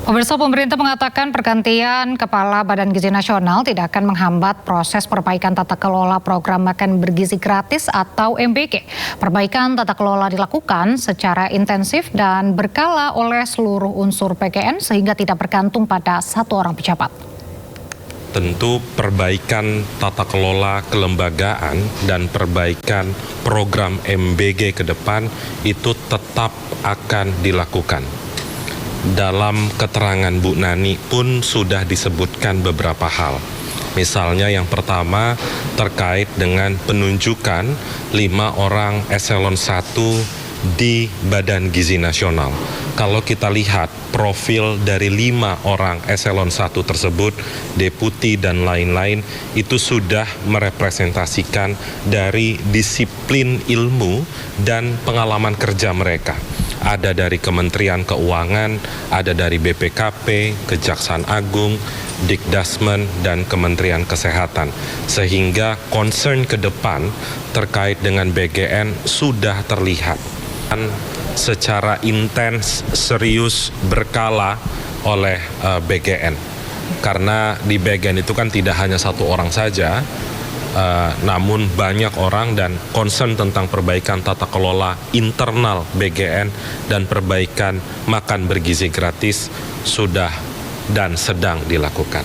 Pemirsa, pemerintah mengatakan pergantian Kepala Badan Gizi Nasional tidak akan menghambat proses perbaikan tata kelola program makan bergizi gratis atau MBG. Perbaikan tata kelola dilakukan secara intensif dan berkala oleh seluruh unsur PGN sehingga tidak bergantung pada satu orang pejabat. Tentu perbaikan tata kelola kelembagaan dan perbaikan program MBG ke depan itu tetap akan dilakukan. Dalam keterangan Bu Nani pun sudah disebutkan beberapa hal. Misalnya yang pertama terkait dengan penunjukan 5 orang eselon 1 di Badan Gizi Nasional. Kalau kita lihat profil dari 5 orang eselon 1 tersebut, deputi dan lain-lain, itu sudah merepresentasikan dari disiplin ilmu dan pengalaman kerja mereka. Ada dari Kementerian Keuangan, ada dari BPKP, Kejaksaan Agung, Dikdasmen, dan Kementerian Kesehatan. Sehingga concern ke depan terkait dengan BGN sudah terlihat. Dan secara intens, serius, berkala oleh BGN. Karena di BGN itu kan tidak hanya satu orang saja, namun banyak orang, dan concern tentang perbaikan tata kelola internal BGN dan perbaikan makan bergizi gratis sudah dan sedang dilakukan.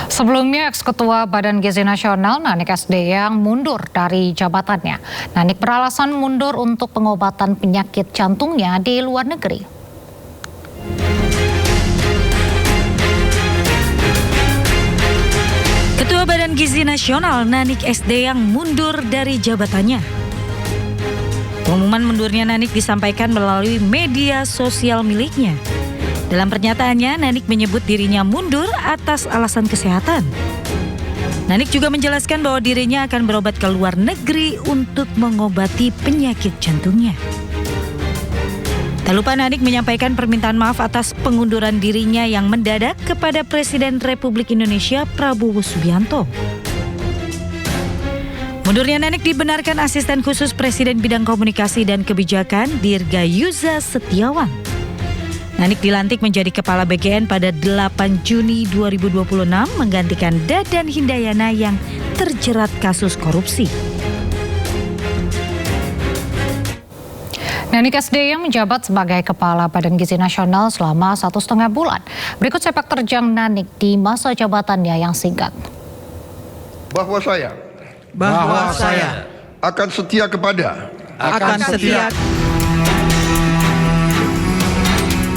Sebelumnya, Eksketua Badan Gizi Nasional Nanik Sdeyang mundur dari jabatannya. Nanik beralasan mundur untuk pengobatan penyakit jantungnya di luar negeri. Ketua Badan Gizi Nasional Nanik Sdeyang mundur dari jabatannya. Pengumuman mundurnya Nanik disampaikan melalui media sosial miliknya. Dalam pernyataannya, Nanik menyebut dirinya mundur atas alasan kesehatan. Nanik juga menjelaskan bahwa dirinya akan berobat ke luar negeri untuk mengobati penyakit jantungnya. Tak lupa Nanik menyampaikan permintaan maaf atas pengunduran dirinya yang mendadak kepada Presiden Republik Indonesia Prabowo Subianto. Mundurnya Nanik dibenarkan Asisten Khusus Presiden Bidang Komunikasi dan Kebijakan Dirgayuza Setiawan. Nanik dilantik menjadi Kepala BGN pada 8 Juni 2026 menggantikan Dadan Hindayana yang terjerat kasus korupsi. Nanik Sdeyang menjabat sebagai Kepala Badan Gizi Nasional selama 1,5 bulan. Berikut sepak terjang Nanik di masa jabatannya yang singkat. Bahwa saya akan setia kepada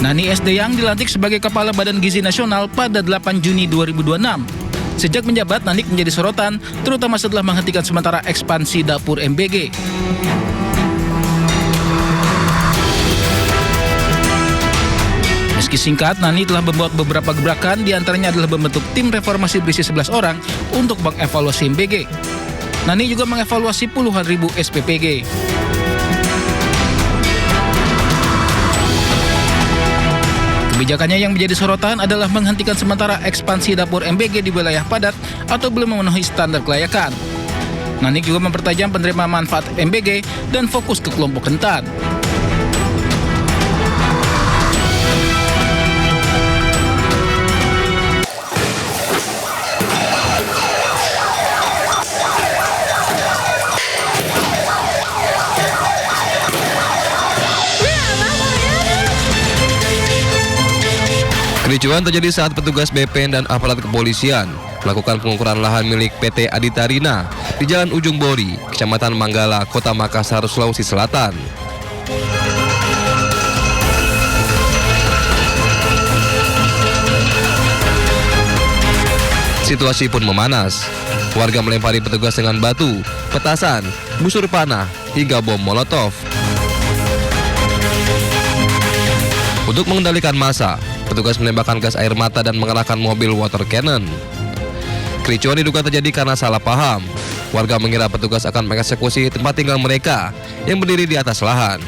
Nani Sdeyang dilantik sebagai Kepala Badan Gizi Nasional pada 8 Juni 2026. Sejak menjabat, Nanik menjadi sorotan, terutama setelah menghentikan sementara ekspansi dapur MBG. Meski singkat, Nani telah membuat beberapa gebrakan, diantaranya adalah membentuk tim reformasi berisi 11 orang untuk mengevaluasi MBG. Nani juga mengevaluasi puluhan ribu SPPG. Kebijakannya yang menjadi sorotan adalah menghentikan sementara ekspansi dapur MBG di wilayah padat atau belum memenuhi standar kelayakan. Nanik juga mempertajam penerima manfaat MBG dan fokus ke kelompok rentan. Kericuhan terjadi saat petugas BPN dan aparat kepolisian melakukan pengukuran lahan milik PT Adita Rina di Jalan Ujung Bori, Kecamatan Manggala, Kota Makassar, Sulawesi Selatan. Situasi pun memanas. Warga melempari petugas dengan batu, petasan, busur panah, hingga bom molotov. Untuk mengendalikan massa, petugas menembakkan gas air mata dan mengerahkan mobil water cannon. Kericuan diduga terjadi karena salah paham. Warga mengira petugas akan mengeksekusi tempat tinggal mereka yang berdiri di atas lahan.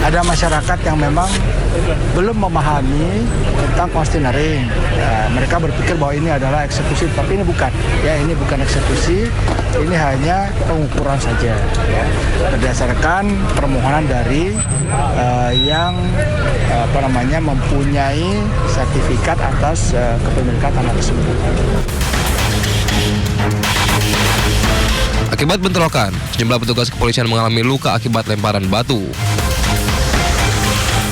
ada masyarakat yang memang belum memahami tentang constantering. Ya, mereka berpikir bahwa ini adalah eksekusi, tapi ini bukan. Ya, ini bukan eksekusi, ini hanya pengukuran saja. Ya, berdasarkan permohonan dari yang mempunyai sertifikat atas kepemilikan tanah tersebut. Akibat bentrokan, sejumlah petugas kepolisian mengalami luka akibat lemparan batu.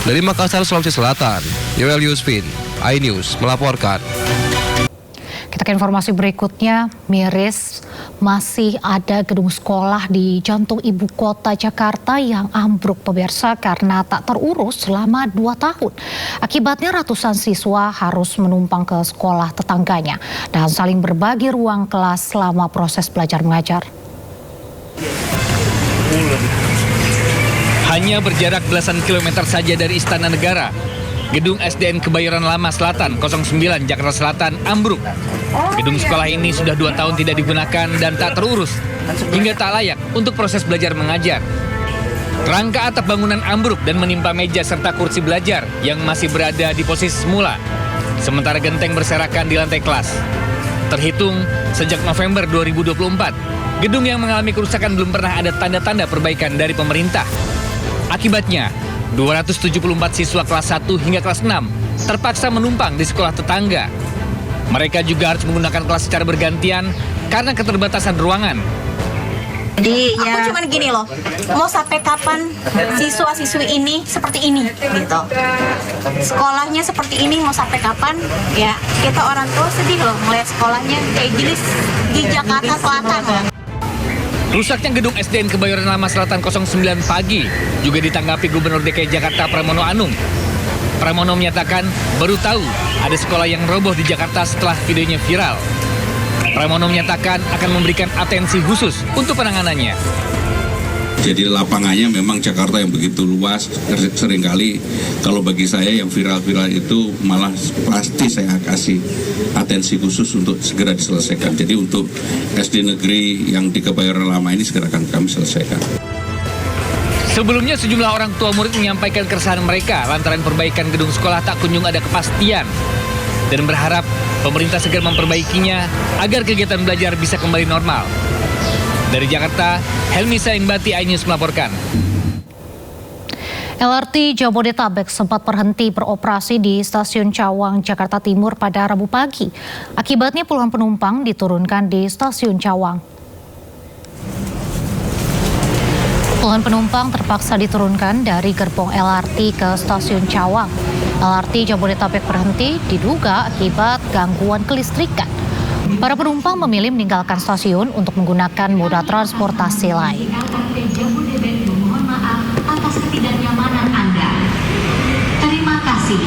Dari Makassar, Sulawesi Selatan, Yoel Yusfin, iNews melaporkan. Kita ke informasi berikutnya, miris, masih ada gedung sekolah di jantung ibu kota Jakarta yang ambruk pemirsa karena tak terurus selama 2 tahun. Akibatnya ratusan siswa harus menumpang ke sekolah tetangganya dan saling berbagi ruang kelas selama proses belajar mengajar. Hanya berjarak belasan kilometer saja dari Istana Negara, gedung SDN Kebayoran Lama Selatan 09 Jakarta Selatan ambruk. Gedung sekolah ini sudah 2 tahun tidak digunakan dan tak terurus, hingga tak layak untuk proses belajar mengajar. Rangka atap bangunan ambruk dan menimpa meja serta kursi belajar yang masih berada di posisi semula, sementara genteng berserakan di lantai kelas. Terhitung sejak November 2024, gedung yang mengalami kerusakan belum pernah ada tanda-tanda perbaikan dari pemerintah. Akibatnya, 274 siswa kelas 1 hingga kelas 6 terpaksa menumpang di sekolah tetangga. Mereka juga harus menggunakan kelas secara bergantian karena keterbatasan ruangan. Jadi aku cuman gini loh, mau sampai kapan siswa-siswi ini seperti ini gitu. Sekolahnya seperti ini mau sampai kapan? Ya, kita orang tua sedih loh melihat sekolahnya kayak gini di Jakarta Selatan loh. Rusaknya gedung SDN Kebayoran Lama Selatan 09 pagi juga ditanggapi Gubernur DKI Jakarta Pramono Anung. Pramono menyatakan baru tahu ada sekolah yang roboh di Jakarta setelah videonya viral. Pramono menyatakan akan memberikan atensi khusus untuk penanganannya. Jadi lapangannya memang Jakarta yang begitu luas, seringkali kalau bagi saya yang viral-viral itu malah pasti saya kasih atensi khusus untuk segera diselesaikan. Jadi untuk SD negeri yang di Kebayoran Lama ini segera akan kami selesaikan. Sebelumnya sejumlah orang tua murid menyampaikan keresahan mereka lantaran perbaikan gedung sekolah tak kunjung ada kepastian dan berharap pemerintah segera memperbaikinya agar kegiatan belajar bisa kembali normal. Dari Jakarta, Helmi Saingbati, iNews melaporkan. LRT Jabodetabek sempat berhenti beroperasi di Stasiun Cawang, Jakarta Timur pada Rabu pagi. Akibatnya puluhan penumpang diturunkan di Stasiun Cawang. Puluhan penumpang terpaksa diturunkan dari gerbong LRT ke Stasiun Cawang. LRT Jabodetabek berhenti diduga akibat gangguan kelistrikan. Para penumpang memilih meninggalkan stasiun untuk menggunakan moda transportasi lain. Mohon maaf atas ketidaknyamanan Anda. Terima kasih.